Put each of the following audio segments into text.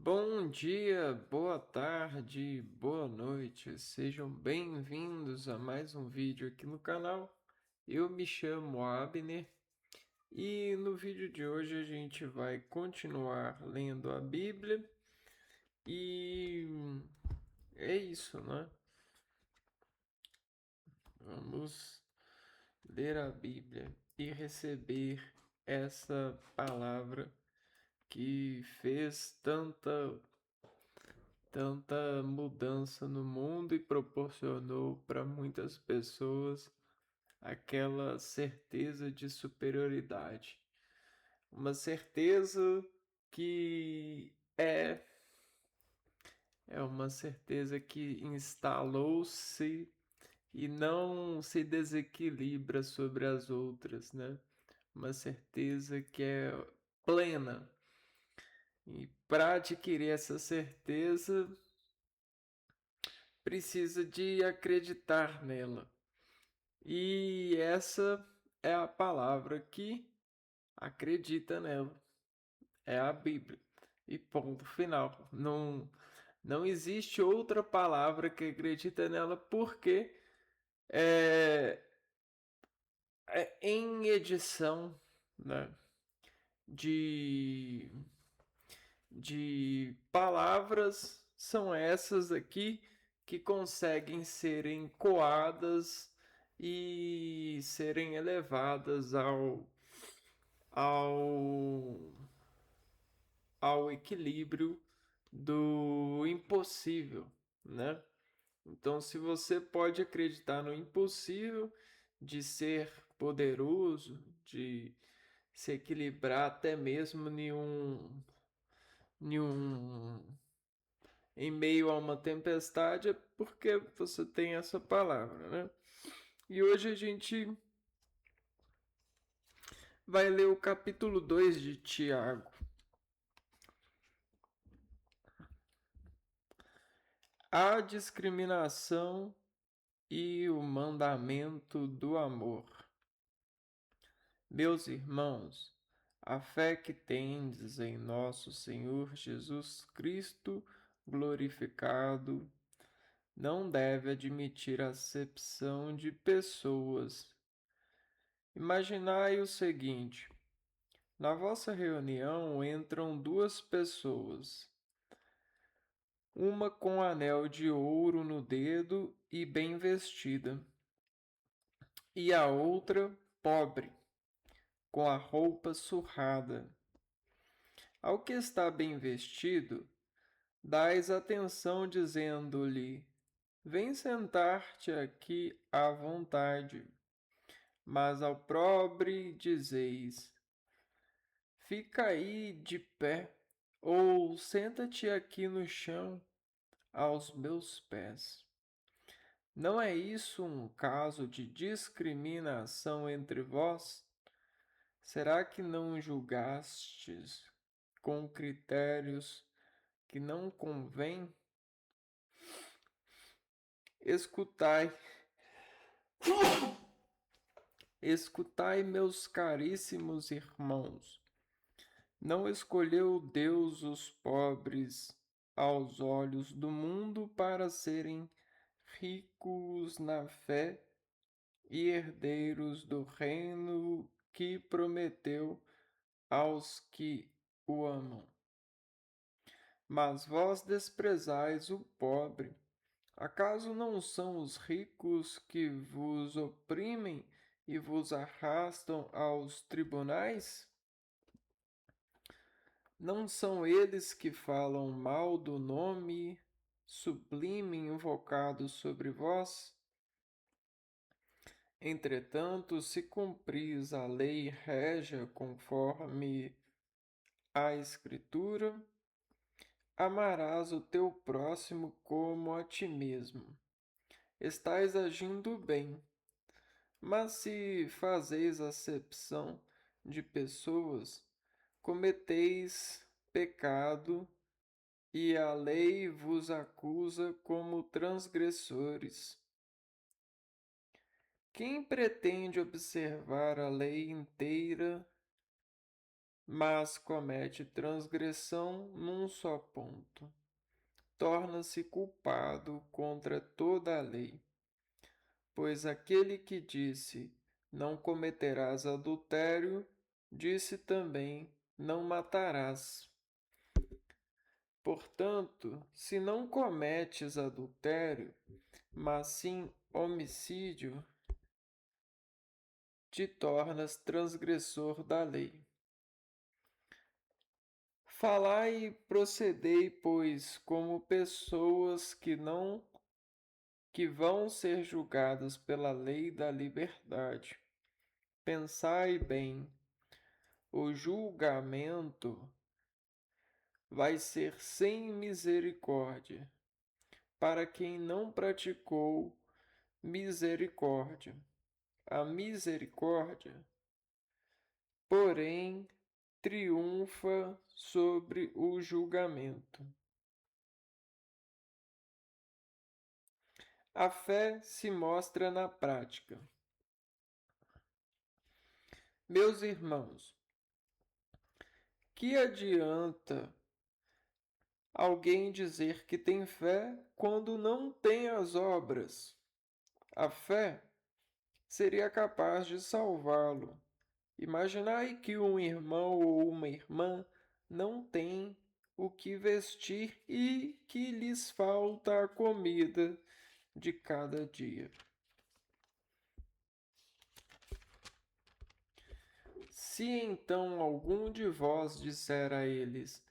Bom dia, boa tarde, boa noite. Sejam bem-vindos a mais um vídeo aqui no canal. Eu me chamo Abner e no vídeo de hoje a gente vai continuar lendo a Bíblia e é isso, né? Vamos ler a Bíblia e receber essa palavra que fez tanta mudança no mundo e proporcionou para muitas pessoas aquela certeza de superioridade. Uma certeza que é uma certeza que instalou-se e não se desequilibra sobre as outras, né? Uma certeza que é plena. E para adquirir essa certeza, precisa de acreditar nela. E essa é a palavra que acredita nela. É a Bíblia. E ponto final. Não existe outra palavra que acredita nela porque é, é em edição, né, de, de palavras são essas aqui que conseguem serem coadas e serem elevadas ao, ao equilíbrio do impossível, né? Então, se você pode acreditar no impossível de ser poderoso, de se equilibrar até mesmo em um, em meio a uma tempestade, é porque você tem essa palavra, né? E hoje a gente vai ler o capítulo 2 de Tiago. A discriminação e o mandamento do amor. Meus irmãos, a fé que tendes em nosso Senhor Jesus Cristo glorificado não deve admitir acepção de pessoas. Imaginai o seguinte: na vossa reunião entram duas pessoas, uma com anel de ouro no dedo e bem vestida, e a outra pobre, com a roupa surrada. Ao que está bem vestido, dais atenção dizendo-lhe: vem sentar-te aqui à vontade. Mas ao pobre dizeis: fica aí de pé, ou senta-te aqui no chão aos meus pés. Não é isso um caso de discriminação entre vós? Será que não julgastes com critérios que não convêm? Escutai, escutai, meus caríssimos irmãos. Não escolheu Deus os pobres aos olhos do mundo para serem ricos na fé e herdeiros do reino que prometeu aos que o amam. Mas vós desprezais o pobre. Acaso não são os ricos que vos oprimem e vos arrastam aos tribunais? Não são eles que falam mal do nome sublime invocado sobre vós? Entretanto, se cumpris a lei régia conforme a Escritura, amarás o teu próximo como a ti mesmo. Estais agindo bem. Mas se fazeis acepção de pessoas, cometeis pecado e a lei vos acusa como transgressores. Quem pretende observar a lei inteira mas comete transgressão num só ponto, torna-se culpado contra toda a lei. Pois aquele que disse, não cometerás adultério, disse também, não matarás. Portanto, se não cometes adultério, mas sim homicídio, te tornas transgressor da lei. Falai e procedei, pois, como pessoas que vão ser julgadas pela lei da liberdade. Pensai bem, o julgamento vai ser sem misericórdia, para quem não praticou misericórdia. A misericórdia, porém, triunfa sobre o julgamento. A fé se mostra na prática. Meus irmãos, que adianta alguém dizer que tem fé quando não tem as obras? A fé seria capaz de salvá-lo. Imaginai que um irmão ou uma irmã não tem o que vestir e que lhes falta a comida de cada dia. Se então algum de vós disser a eles: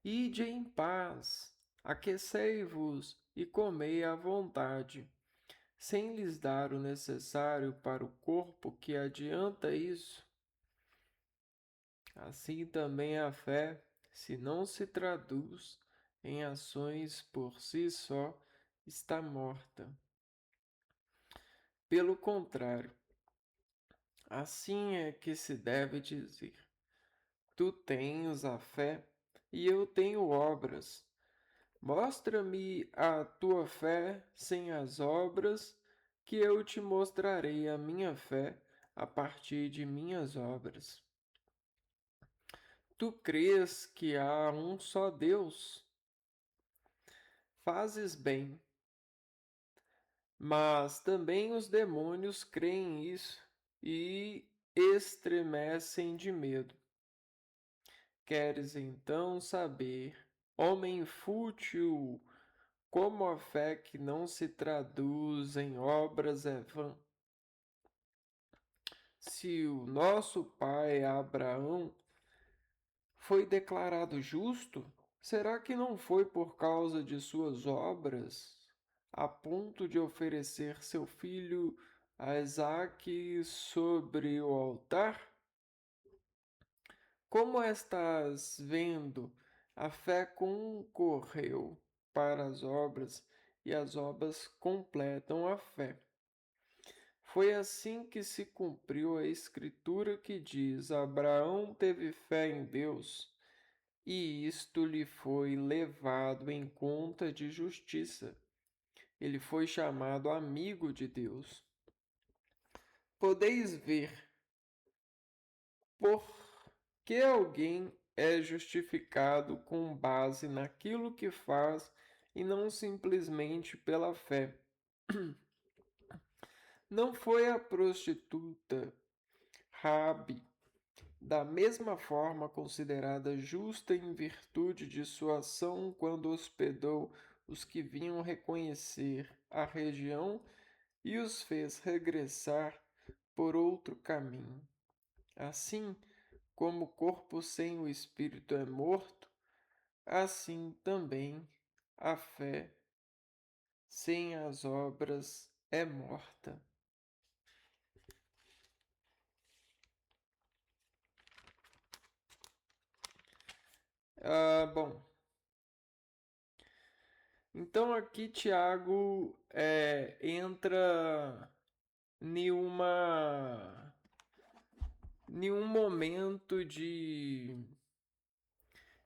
Ide em paz, aquecei-vos e comei à vontade, sem lhes dar o necessário para o corpo, que adianta isso? Assim também a fé, se não se traduz em ações por si só, está morta. Pelo contrário, assim é que se deve dizer: Tu tens a fé e eu tenho obras. Mostra-me a tua fé sem as obras, que eu te mostrarei a minha fé a partir de minhas obras. Tu crês que há um só Deus? Fazes bem. Mas também os demônios creem isso e estremecem de medo. Queres então saber, homem fútil, como a fé que não se traduz em obras é vã? Se o nosso pai Abraão foi declarado justo, será que não foi por causa de suas obras, a ponto de oferecer seu filho a Isaque sobre o altar? Como estás vendo, a fé concorreu para as obras e as obras completam a fé. Foi assim que se cumpriu a escritura que diz: Abraão teve fé em Deus, e isto lhe foi levado em conta de justiça. Ele foi chamado amigo de Deus. Podeis ver por que alguém é justificado com base naquilo que faz e não simplesmente pela fé. Não foi a prostituta Rabi, da mesma forma considerada justa em virtude de sua ação quando hospedou os que vinham reconhecer a região e os fez regressar por outro caminho. Assim como o corpo sem o espírito é morto, assim também a fé sem as obras é morta. Bom, então aqui Tiago entra em um momento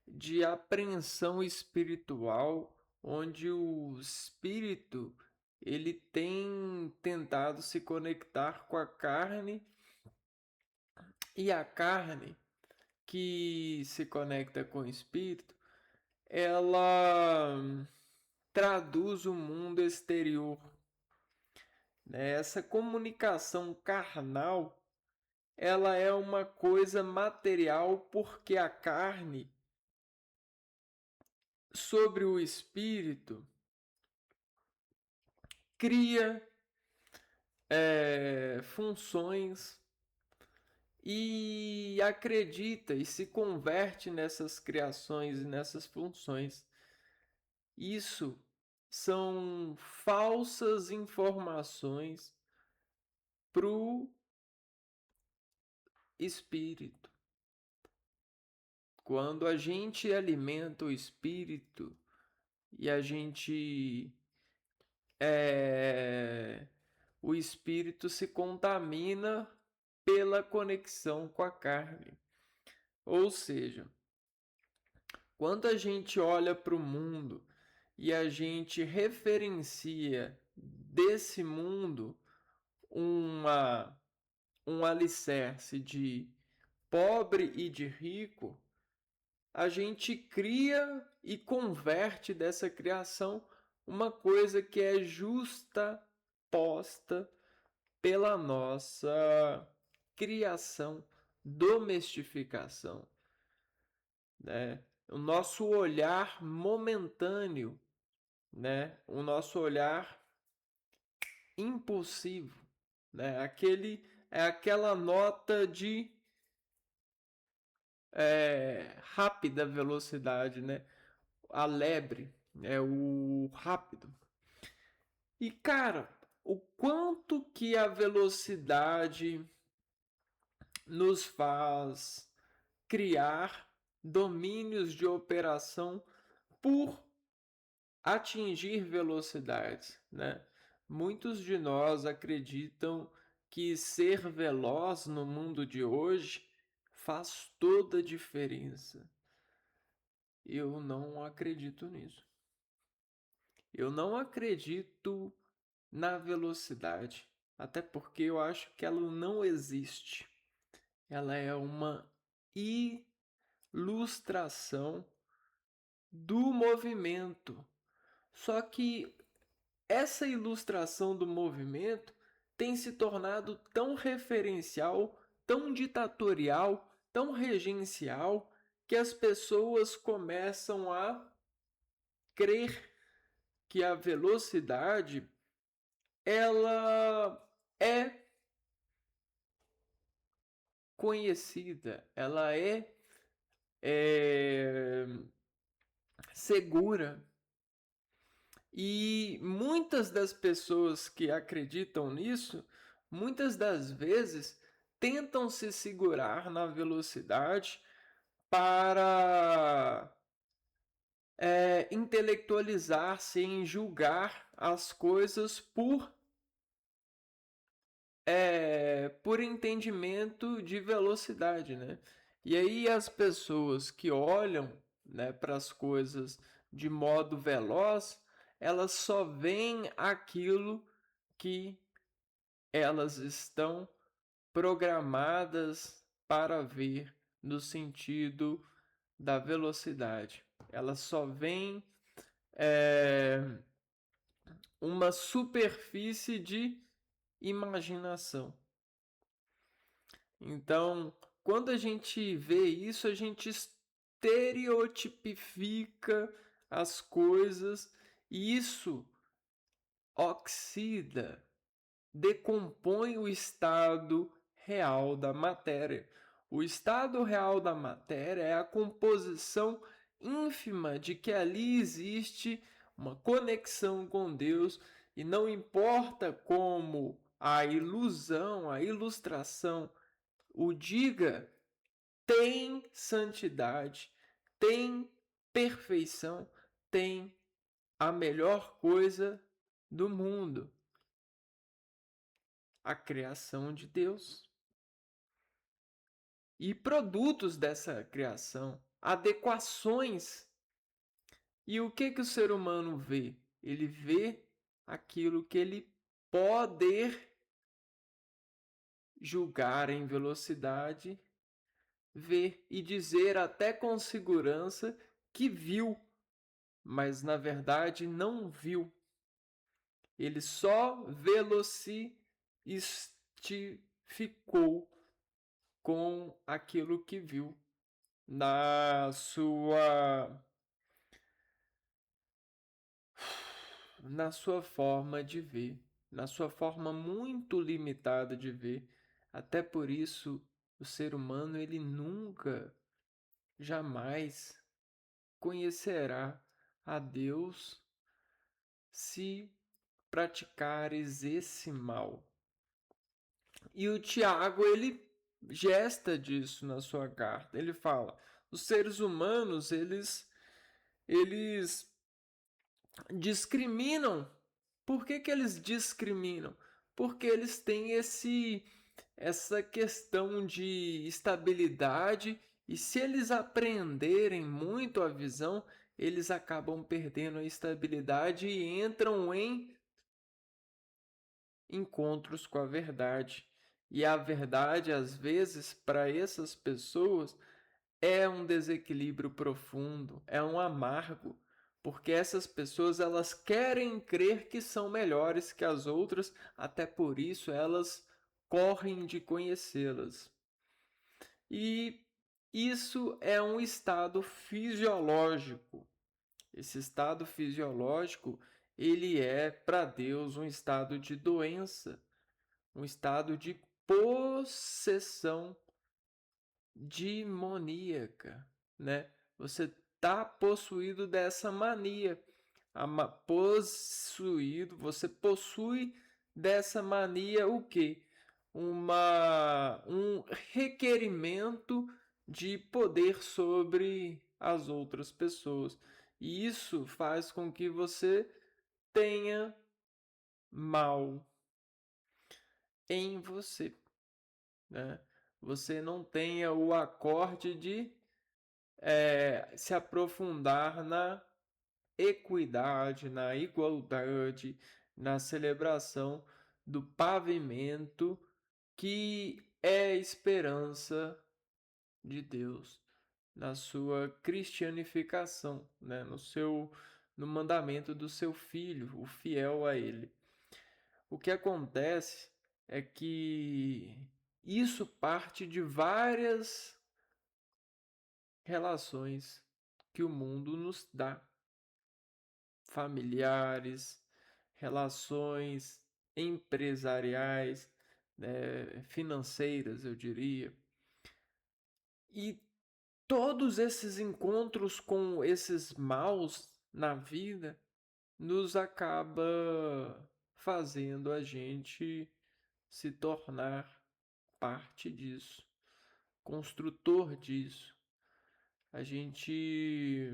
de apreensão espiritual, onde o espírito ele tem tentado se conectar com a carne e a carne que se conecta com o espírito, ela traduz o mundo exterior, né? Essa comunicação carnal, ela é uma coisa material porque a carne sobre o espírito cria funções e acredita e se converte nessas criações e nessas funções. Isso são falsas informações para o espírito. Quando a gente alimenta o espírito e a gente o espírito se contamina pela conexão com a carne. Ou seja, quando a gente olha para o mundo e a gente referencia desse mundo um alicerce de pobre e de rico, a gente cria e converte dessa criação uma coisa que é justa posta pela nossa criação, domesticação, né? O nosso olhar momentâneo, né? O nosso olhar impulsivo, né? Aquela nota de rápida velocidade, né? A lebre, o rápido. E cara, o quanto que a velocidade nos faz criar domínios de operação por atingir velocidades, né? Muitos de nós acreditam que ser veloz no mundo de hoje faz toda a diferença. Eu não acredito nisso. Eu não acredito na velocidade, até porque eu acho que ela não existe. Ela é uma ilustração do movimento. Só que essa ilustração do movimento tem se tornado tão referencial, tão ditatorial, tão regencial, que as pessoas começam a crer que a velocidade ela é conhecida, ela é segura. E muitas das pessoas que acreditam nisso, muitas das vezes tentam se segurar na velocidade para intelectualizar-se em julgar as coisas por entendimento de velocidade, né? E aí as pessoas que olham, né, para as coisas de modo veloz, elas só veem aquilo que elas estão programadas para ver no sentido da velocidade. Elas só veem uma superfície de imaginação. Então, quando a gente vê isso, a gente estereotipifica as coisas e isso oxida, decompõe o estado real da matéria. O estado real da matéria é a composição ínfima de que ali existe uma conexão com Deus e não importa como a ilusão, a ilustração o diga, tem santidade, tem perfeição, tem a melhor coisa do mundo, a criação de Deus. E produtos dessa criação, adequações. E o que o ser humano vê? Ele vê aquilo que ele pode julgar em velocidade ver e dizer até com segurança que viu, mas na verdade não viu. Ele só velocistificou com aquilo que viu na sua forma de ver, na sua forma muito limitada de ver. Até por isso, o ser humano ele nunca, jamais conhecerá a Deus se praticares esse mal. E o Tiago, ele gesta disso na sua carta. Ele fala: os seres humanos, eles discriminam. Por que eles discriminam? Porque eles têm essa questão de estabilidade, e se eles aprenderem muito a visão, eles acabam perdendo a estabilidade e entram em encontros com a verdade. E a verdade, às vezes, para essas pessoas, é um desequilíbrio profundo, é um amargo, porque essas pessoas elas querem crer que são melhores que as outras, até por isso elas correm de conhecê-las. E isso é um estado fisiológico. Esse estado fisiológico, ele é para Deus um estado de doença, um estado de possessão demoníaca, né? Você tá possuído dessa mania. Possuído, você possui dessa mania o quê? Um requerimento de poder sobre as outras pessoas. E isso faz com que você tenha mal em você, né? Você não tenha o acorde de se aprofundar na equidade, na igualdade, na celebração do pavimento que é esperança de Deus, na sua cristianificação, né? No mandamento do seu filho, o fiel a ele. O que acontece é que isso parte de várias relações que o mundo nos dá, familiares, relações empresariais, né, financeiras, eu diria. E todos esses encontros com esses maus na vida nos acaba fazendo a gente se tornar parte disso, construtor disso. A gente,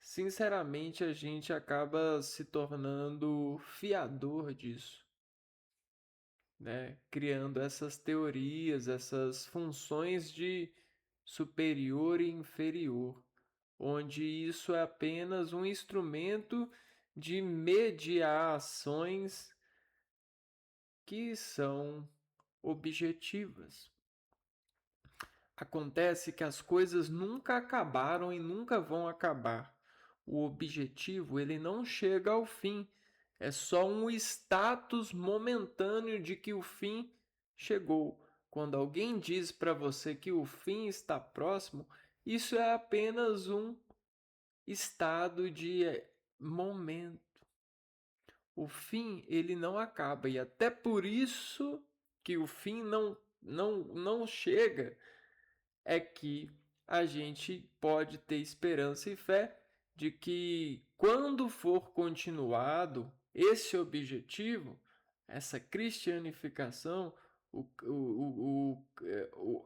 sinceramente, a gente acaba se tornando fiador disso, né? Criando essas teorias, essas funções de superior e inferior, onde isso é apenas um instrumento de mediações que são objetivas. Acontece que as coisas nunca acabaram e nunca vão acabar. O objetivo, ele não chega ao fim. É só um status momentâneo de que o fim chegou. Quando alguém diz para você que o fim está próximo, isso é apenas um estado de momento. O fim, ele não acaba, e até por isso que o fim não chega, é que a gente pode ter esperança e fé de que, quando for continuado esse objetivo, essa cristianificação,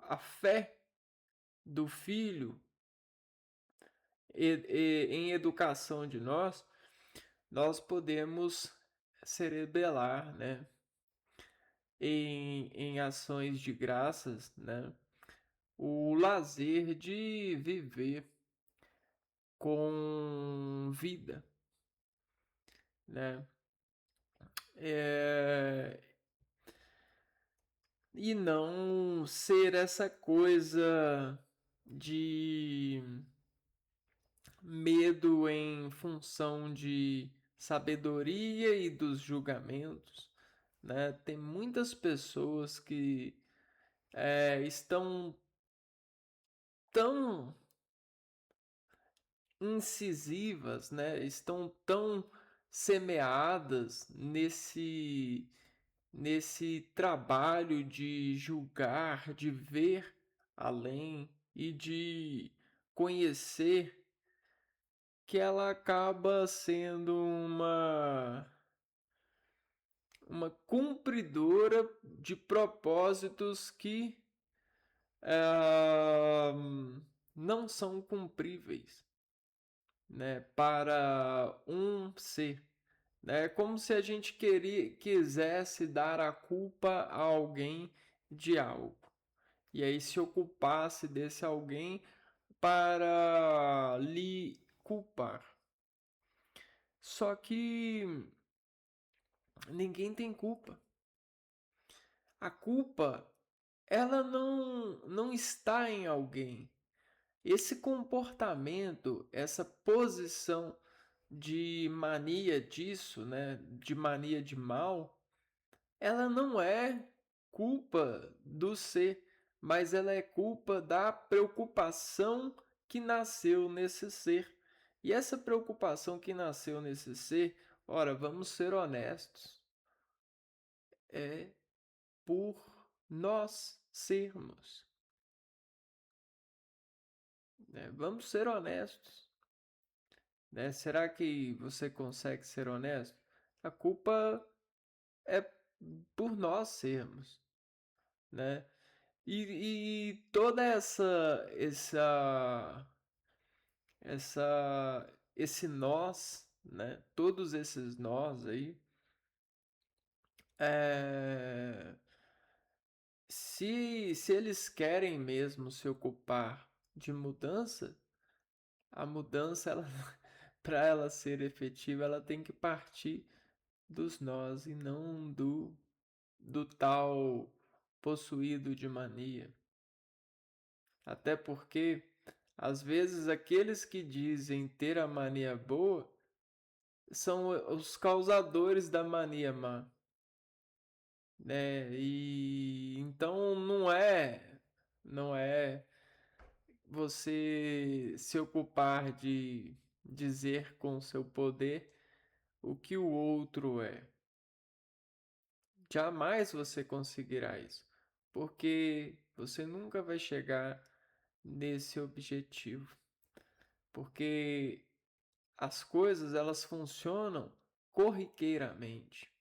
a fé do filho em educação de nós podemos cerebelar, né, em ações de graças, né, o lazer de viver com vida, né? É, e não ser essa coisa de medo em função de sabedoria e dos julgamentos, né? Tem muitas pessoas que estão tão incisivas, né? Estão tão semeadas nesse trabalho de julgar, de ver além e de conhecer, que ela acaba sendo uma cumpridora de propósitos que ah, não são cumpríveis, né, para um ser. É como se a gente quisesse dar a culpa a alguém de algo. E aí se ocupasse desse alguém para lhe culpar. Só que ninguém tem culpa. A culpa, ela não está em alguém. Esse comportamento, essa posição de mania disso, né, de mania de mal, ela não é culpa do ser, mas ela é culpa da preocupação que nasceu nesse ser. E essa preocupação que nasceu nesse ser, ora, vamos ser honestos, é por nós sermos, né? Vamos ser honestos, né? Será que você consegue ser honesto? A culpa é por nós sermos, né? E toda esse nós, né? Todos esses nós aí, é, se eles querem mesmo se ocupar de mudança, a mudança, ela, para ela ser efetiva, ela tem que partir dos nós e não do tal possuído de mania. Até porque, às vezes, aqueles que dizem ter a mania boa são os causadores da mania má, né? E então não é você se ocupar de dizer com seu poder o que o outro é. Jamais você conseguirá isso, porque você nunca vai chegar nesse objetivo, porque as coisas elas funcionam corriqueiramente,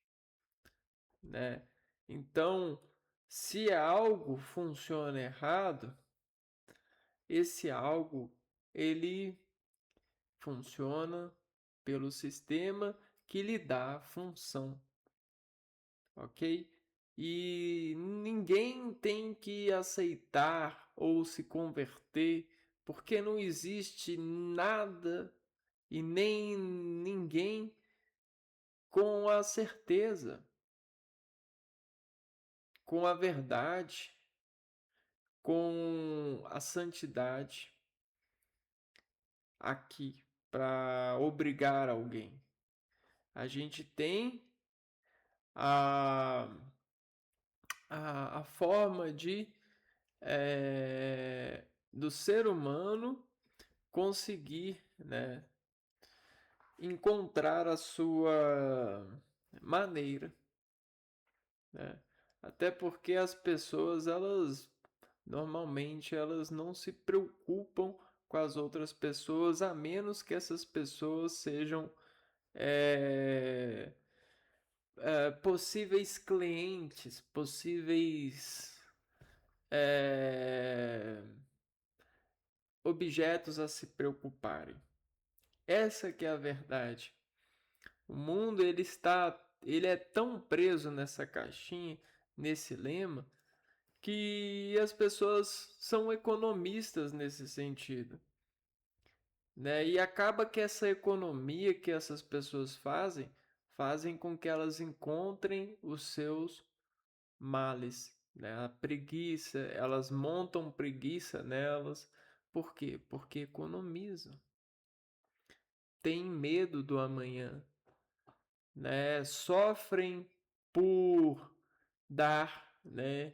né? Então, se algo funciona errado, esse algo ele funciona pelo sistema que lhe dá a função, ok? E ninguém tem que aceitar ou se converter, porque não existe nada e nem ninguém com a certeza, com a verdade, com a santidade aqui para obrigar alguém. A gente tem a, a forma de do ser humano conseguir, né, encontrar a sua maneira, né? Até porque as pessoas, elas normalmente elas não se preocupam com as outras pessoas, a menos que essas pessoas sejam é, possíveis clientes, possíveis é, objetos a se preocuparem. Essa que é a verdade. O mundo ele é tão preso nessa caixinha, nesse lema, que as pessoas são economistas nesse sentido, né? E acaba que essa economia que essas pessoas fazem com que elas encontrem os seus males, né? A preguiça, elas montam preguiça nelas. Por quê? Porque economizam. Tem medo do amanhã, né? Sofrem por dar, né?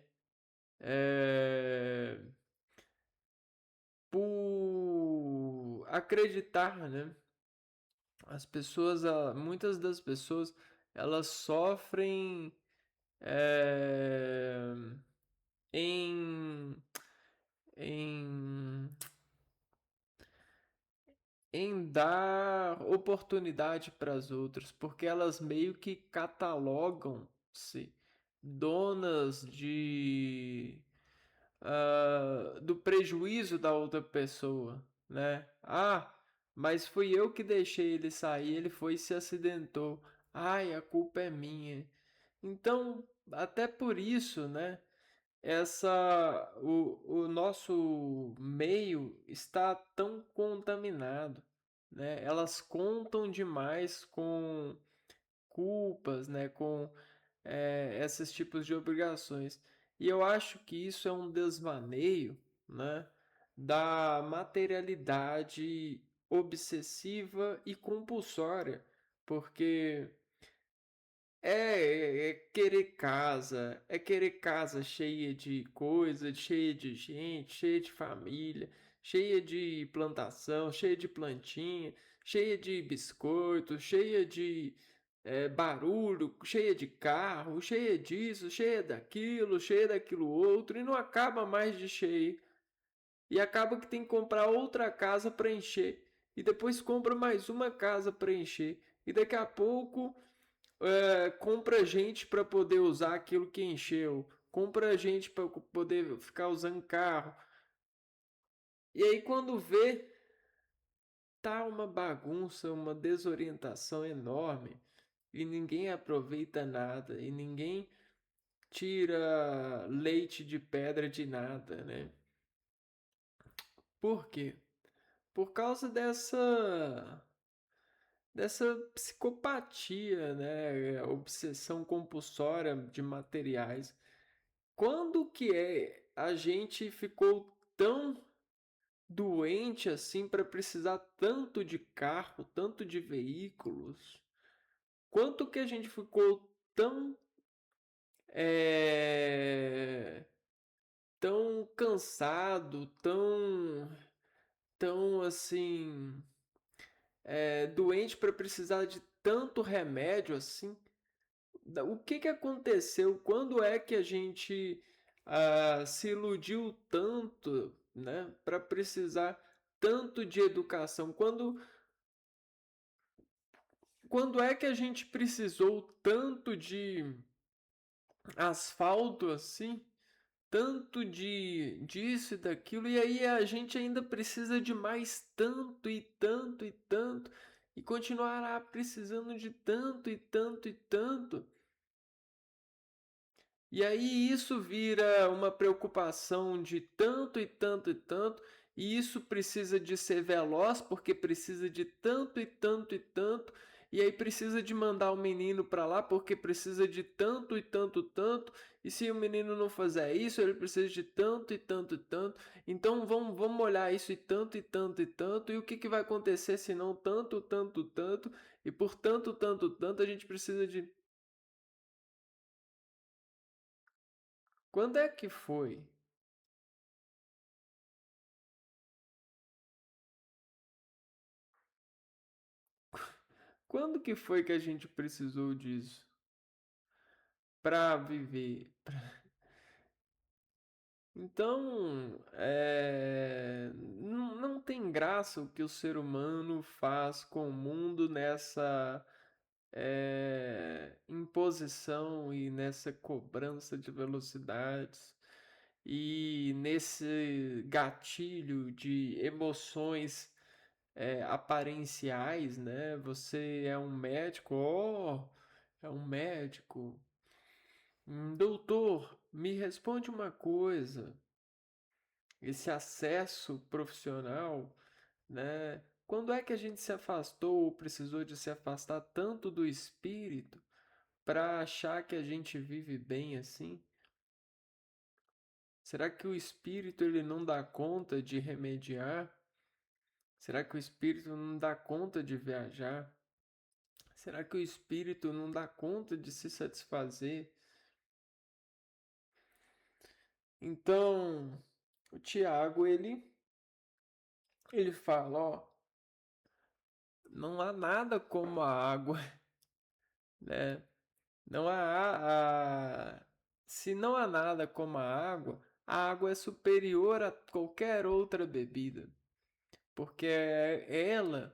É, por acreditar, né? As pessoas, muitas das pessoas, elas sofrem é, em, em, em dar oportunidade para as outras, porque elas meio que catalogam-se donas do prejuízo da outra pessoa, né? Ah, mas fui eu que deixei ele sair, ele foi e se acidentou. Ai, a culpa é minha. Então, até por isso, né? O nosso meio está tão contaminado, né? Elas contam demais com culpas, né? Com esses tipos de obrigações. E eu acho que isso é um desvaneio, né, da materialidade obsessiva e compulsória, porque é querer casa cheia de coisa, cheia de gente, cheia de família, cheia de plantação, cheia de plantinha, cheia de biscoito, cheia de barulho, cheia de carro, cheia disso, cheia daquilo outro, e não acaba mais de cheio. E acaba que tem que comprar outra casa para encher. E depois compra mais uma casa para encher. E daqui a pouco compra gente para poder usar aquilo que encheu, compra gente para poder ficar usando carro. E aí quando vê, tá uma bagunça, uma desorientação enorme e ninguém aproveita nada e ninguém tira leite de pedra de nada, né? Por quê? Por causa dessa psicopatia, né? Obsessão compulsória de materiais. Quando que a gente ficou tão doente assim para precisar tanto de carro, tanto de veículos? Quanto que a gente ficou tão é, tão cansado, tão assim doente para precisar de tanto remédio assim? O que que aconteceu? Quando é que a gente se iludiu tanto, né, para precisar tanto de educação? Quando é que a gente precisou tanto de asfalto assim? Tanto de disso e daquilo, e aí a gente ainda precisa de mais tanto e tanto e tanto, e continuará precisando de tanto e tanto e tanto. E aí isso vira uma preocupação de tanto e tanto e tanto, e isso precisa de ser veloz porque precisa de tanto e tanto e tanto, e aí precisa de mandar o menino para lá porque precisa de tanto e tanto tanto, e se o menino não fizer isso, ele precisa de tanto e tanto e tanto. Então vamos olhar isso e tanto e tanto, e o que que vai acontecer se não tanto, tanto, tanto, e por tanto, tanto, tanto a gente precisa de. Quando é que foi? Quando que foi que a gente precisou disso para viver? Então, não tem graça o que o ser humano faz com o mundo nessa imposição e nessa cobrança de velocidades e nesse gatilho de emoções aparenciais, né? Você é um médico, é um médico. Doutor, me responde uma coisa. Esse acesso profissional, né? Quando é que a gente se afastou ou precisou de se afastar tanto do espírito para achar que a gente vive bem assim? Será que o espírito ele não dá conta de remediar? Será que o espírito não dá conta de viajar? Será que o espírito não dá conta de se satisfazer? Então, o Tiago ele fala, ó, não há nada como a água, né? Não se não há nada como a água é superior a qualquer outra bebida, porque ela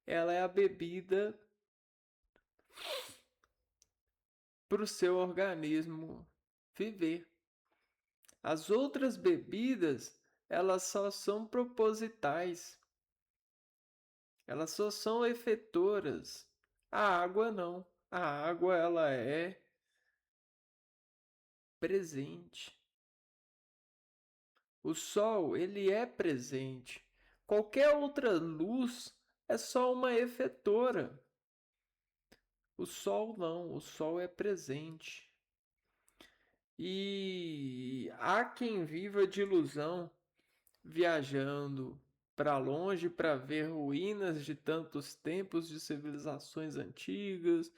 é a bebida para o seu organismo viver. As outras bebidas, elas só são propositais, elas só são efetoras. A água não. A água ela é presente. O sol, ele é presente. Qualquer outra luz é só uma efetora. O sol não, o sol é presente. E há quem viva de ilusão, viajando para longe para ver ruínas de tantos tempos de civilizações antigas.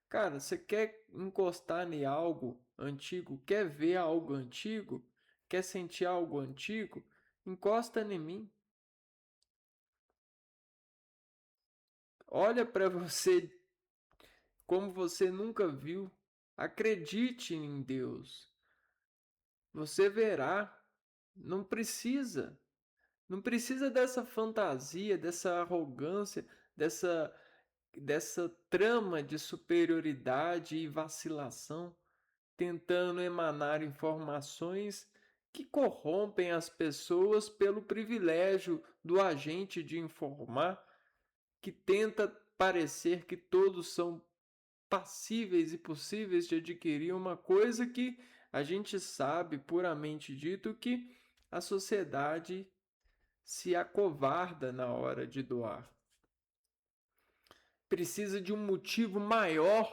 Cara, você quer encostar em algo antigo? Quer ver algo antigo? Quer sentir algo antigo? Encosta em mim. Olha para você como você nunca viu. Acredite em Deus. Você verá. Não precisa. Não precisa dessa fantasia, dessa arrogância, dessa trama de superioridade e vacilação, tentando emanar informações que corrompem as pessoas pelo privilégio do agente de informar, que tenta parecer que todos são passíveis e possíveis de adquirir uma coisa que a gente sabe, puramente dito, que a sociedade se acovarda na hora de doar. Precisa de um motivo maior,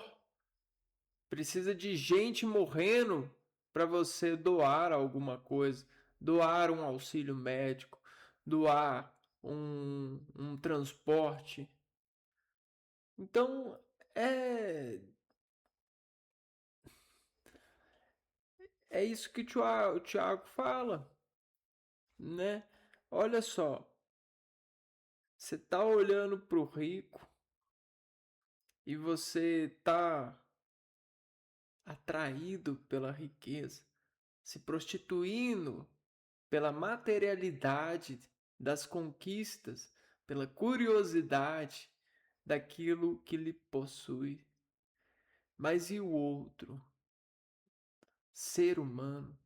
precisa de gente morrendo para você doar alguma coisa, doar um auxílio médico, doar um transporte. Então, é, é isso que o Tiago fala, né? Olha só, você tá olhando para o rico e você tá atraído pela riqueza, se prostituindo pela materialidade das conquistas, pela curiosidade daquilo que lhe possui. Mas e o outro, ser humano,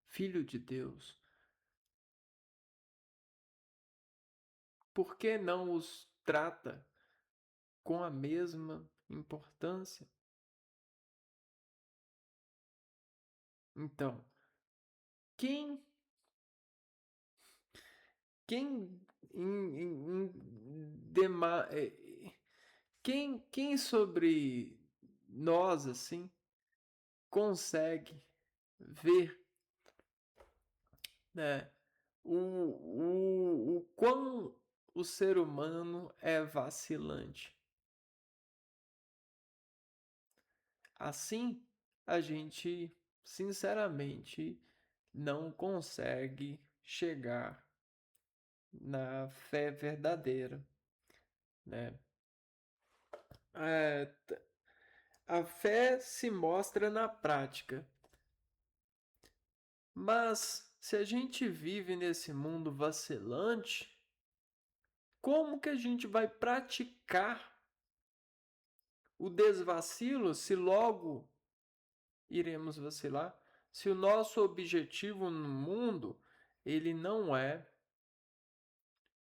filho de Deus? Por que não os trata com a mesma importância? Então, quem quem em, em, em dema, quem sobre nós assim consegue ver, né, o quão o ser humano é vacilante? Assim, a gente sinceramente não consegue chegar na fé verdadeira, né? É, a fé se mostra na prática, mas se a gente vive nesse mundo vacilante, como que a gente vai praticar o desvacilo se logo iremos vacilar? Se o nosso objetivo no mundo ele não é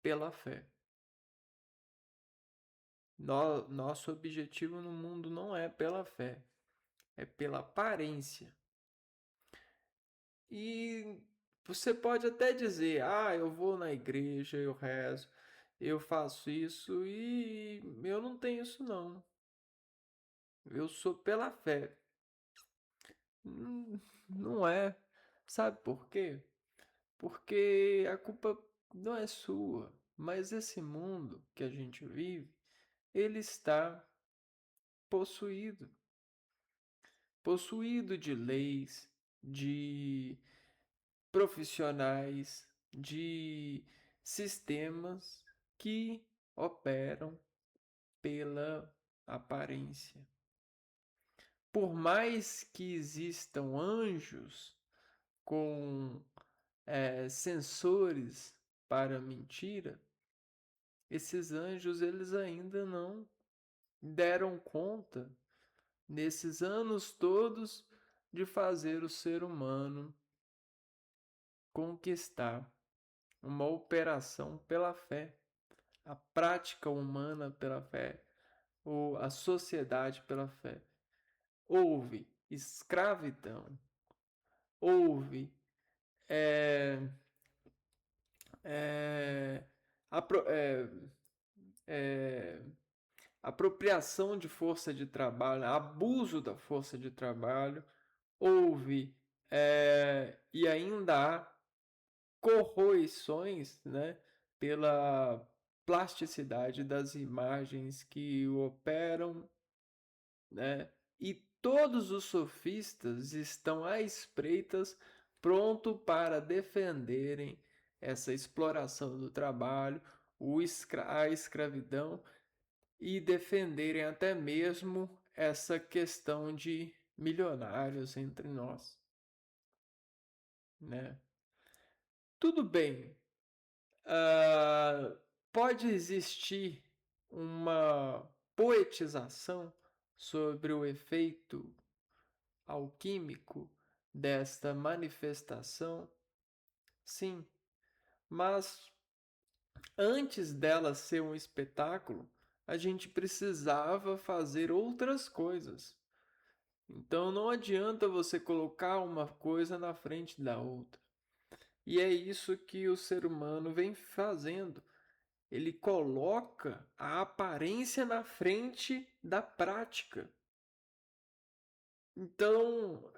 pela fé. Nosso objetivo no mundo não é pela fé, é pela aparência. E você pode até dizer: ah, eu vou na igreja, eu rezo, eu faço isso e eu não tenho isso não. Eu sou pela fé. Não é. Sabe por quê? Porque a culpa não é sua, mas esse mundo que a gente vive, ele está possuído, possuído de leis, de profissionais, de sistemas que operam pela aparência. Por mais que existam anjos com sensores para mentira, esses anjos eles ainda não deram conta, nesses anos todos, de fazer o ser humano conquistar uma operação pela fé, a prática humana pela fé, ou a sociedade pela fé. Houve escravidão, houve é, é, apro, é, é, apropriação de força de trabalho, abuso da força de trabalho, houve e ainda há corroições, né, pela plasticidade das imagens que operam, né, e todos os sofistas estão à espreitas, pronto para defenderem essa exploração do trabalho, a escravidão e defenderem até mesmo essa questão de milionários entre nós, né? Tudo bem, ah, pode existir uma poetização sobre o efeito alquímico desta manifestação? Sim, mas antes dela ser um espetáculo, a gente precisava fazer outras coisas. Então não adianta você colocar uma coisa na frente da outra. E é isso que o ser humano vem fazendo. Ele coloca a aparência na frente da prática. Então,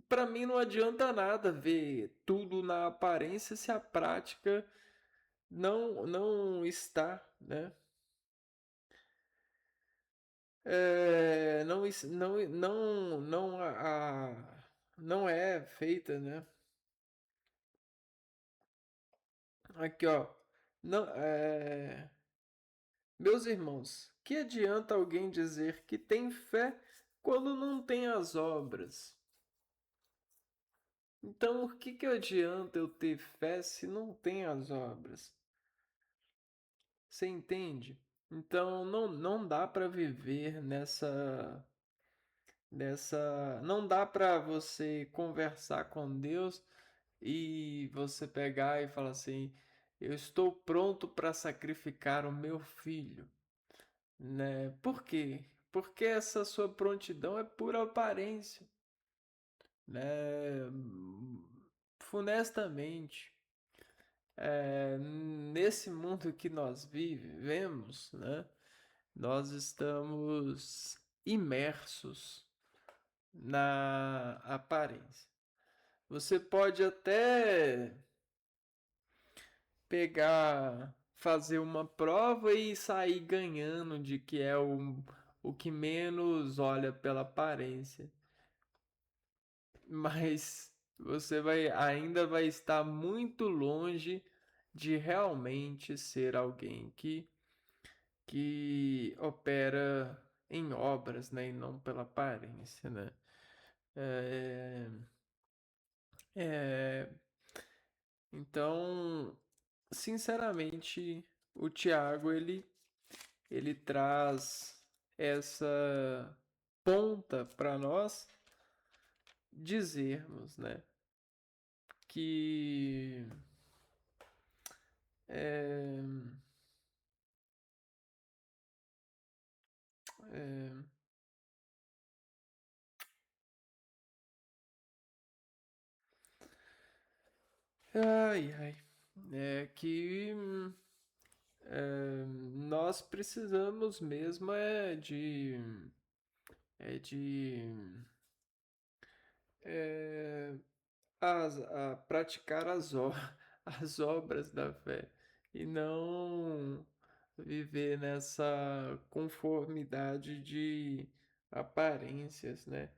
para mim não adianta nada ver tudo na aparência se a prática não está, né? Não é feita, né? Aqui, ó. Não, meus irmãos, que adianta alguém dizer que tem fé quando não tem as obras? Então, o que que adianta eu ter fé se não tem as obras? Você entende? Então, não dá para viver não dá para você conversar com Deus e você pegar e falar assim: eu estou pronto para sacrificar o meu filho, né? Por quê? Porque essa sua prontidão é pura aparência, né? Funestamente, nesse mundo que nós vivemos, né? Nós estamos imersos na aparência. Você pode até pegar, fazer uma prova e sair ganhando de que é o que menos olha pela aparência. Mas você ainda vai estar muito longe de realmente ser alguém que opera em obras, né, e não pela aparência, né? É, é, então, sinceramente, o Tiago ele traz essa ponta para nós dizermos, né, que é, é, ai, que nós precisamos mesmo é de a praticar as obras da fé e não viver nessa conformidade de aparências, né?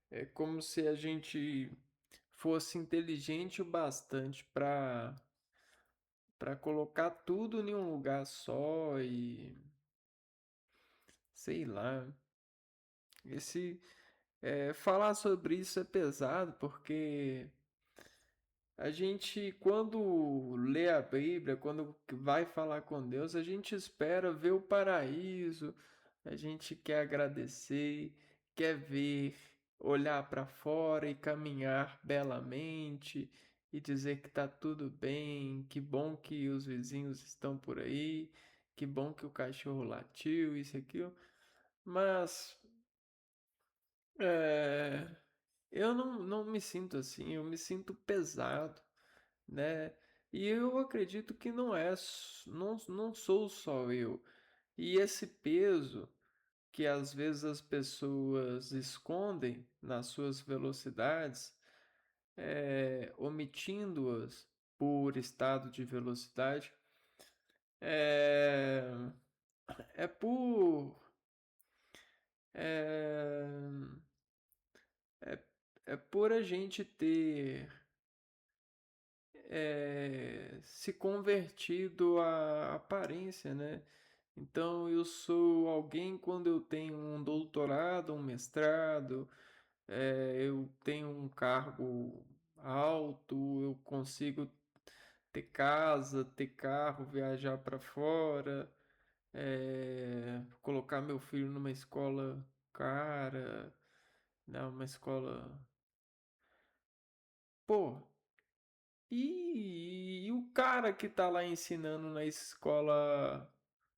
É como se a gente fosse inteligente o bastante para colocar tudo em um lugar só e sei lá. Esse falar sobre isso é pesado porque a gente, quando lê a Bíblia, quando vai falar com Deus, a gente espera ver o paraíso, a gente quer agradecer, quer ver, olhar para fora e caminhar belamente e dizer que está tudo bem, que bom que os vizinhos estão por aí, que bom que o cachorro latiu, isso e aquilo. Mas é, eu não me sinto assim, eu me sinto pesado, né? E eu acredito que não sou só eu. E esse peso que às vezes as pessoas escondem nas suas velocidades, omitindo-as por estado de velocidade, é, é por é, é, é por a gente ter se convertido à aparência, né? Então eu sou alguém quando eu tenho um doutorado, um mestrado, eu tenho um cargo alto, eu consigo ter casa, ter carro, viajar para fora, colocar meu filho numa escola cara, né? Uma escola. Pô, e o cara que tá lá ensinando na escola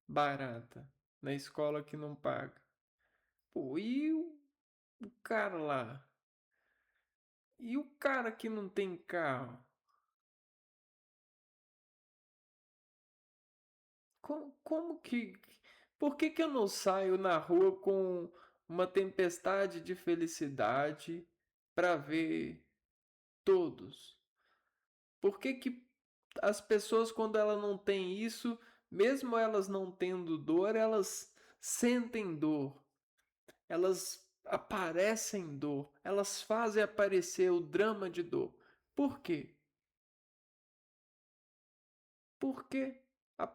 barata, na escola que não paga? Pô, o cara lá? E o cara que não tem carro? Como que. Por que eu não saio na rua com uma tempestade de felicidade para ver todos? Por que as pessoas, quando elas não têm isso, mesmo elas não tendo dor, elas sentem dor, elas aparecem dor, elas fazem aparecer o drama de dor? Por quê? Porque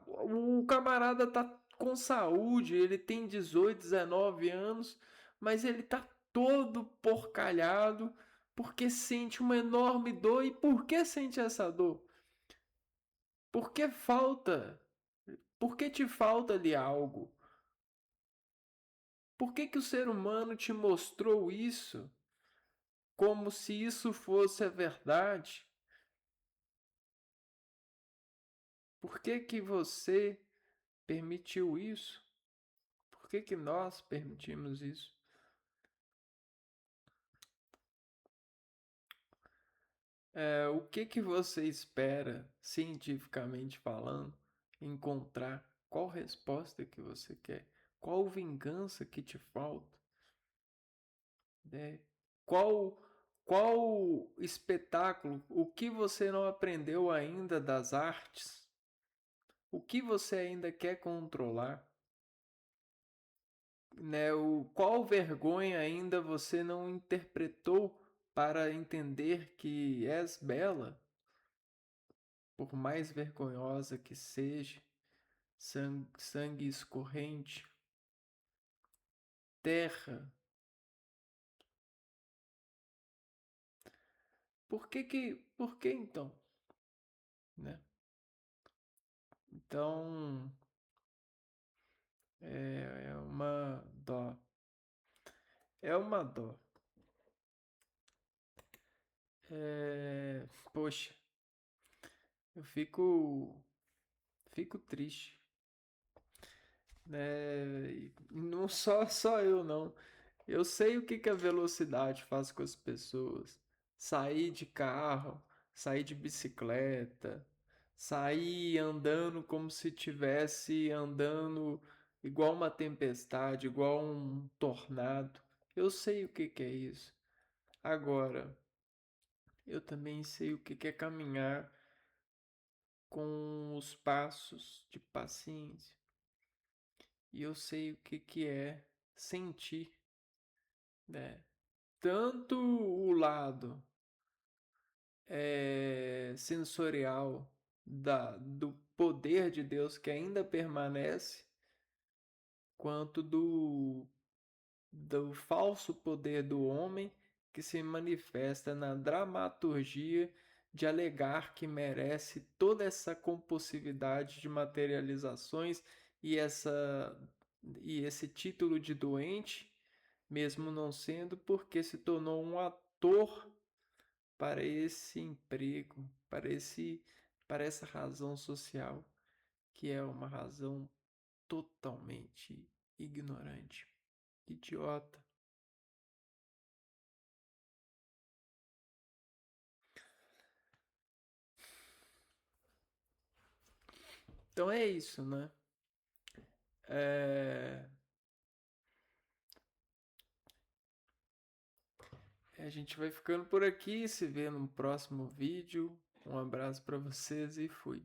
o camarada tá com saúde, ele tem 18, 19 anos, mas ele tá todo porcalhado porque sente uma enorme dor. E por que sente essa dor? Porque falta. Por que te falta ali algo? Por que o ser humano te mostrou isso como se isso fosse a verdade? Por que você permitiu isso? Por que nós permitimos isso? O que você espera, cientificamente falando, encontrar? Qual resposta que você quer? Qual vingança que te falta? Né? Qual, qual espetáculo? O que você não aprendeu ainda das artes? O que você ainda quer controlar? Né? Qual vergonha ainda você não interpretou para entender que és bela? Por mais vergonhosa que seja, sangue escorrente, terra. Por que então? Né? Então, é uma dó. É uma dó. Poxa, eu fico triste, né? E não só eu não. Eu sei o que a velocidade faz com as pessoas. Sair de carro, sair de bicicleta, sair andando como se tivesse andando igual uma tempestade, igual um tornado. Eu sei o que é isso. Agora, eu também sei o que é caminhar com os passos de paciência. E eu sei o que é sentir, né? Tanto o lado sensorial do poder de Deus que ainda permanece, quanto do falso poder do homem que se manifesta na dramaturgia de alegar que merece toda essa compulsividade de materializações e esse título de doente, mesmo não sendo, porque se tornou um ator para esse emprego, para essa razão social, que é uma razão totalmente ignorante, idiota. Então é isso, né? É... A gente vai ficando por aqui, se vê no próximo vídeo. Um abraço para vocês e fui.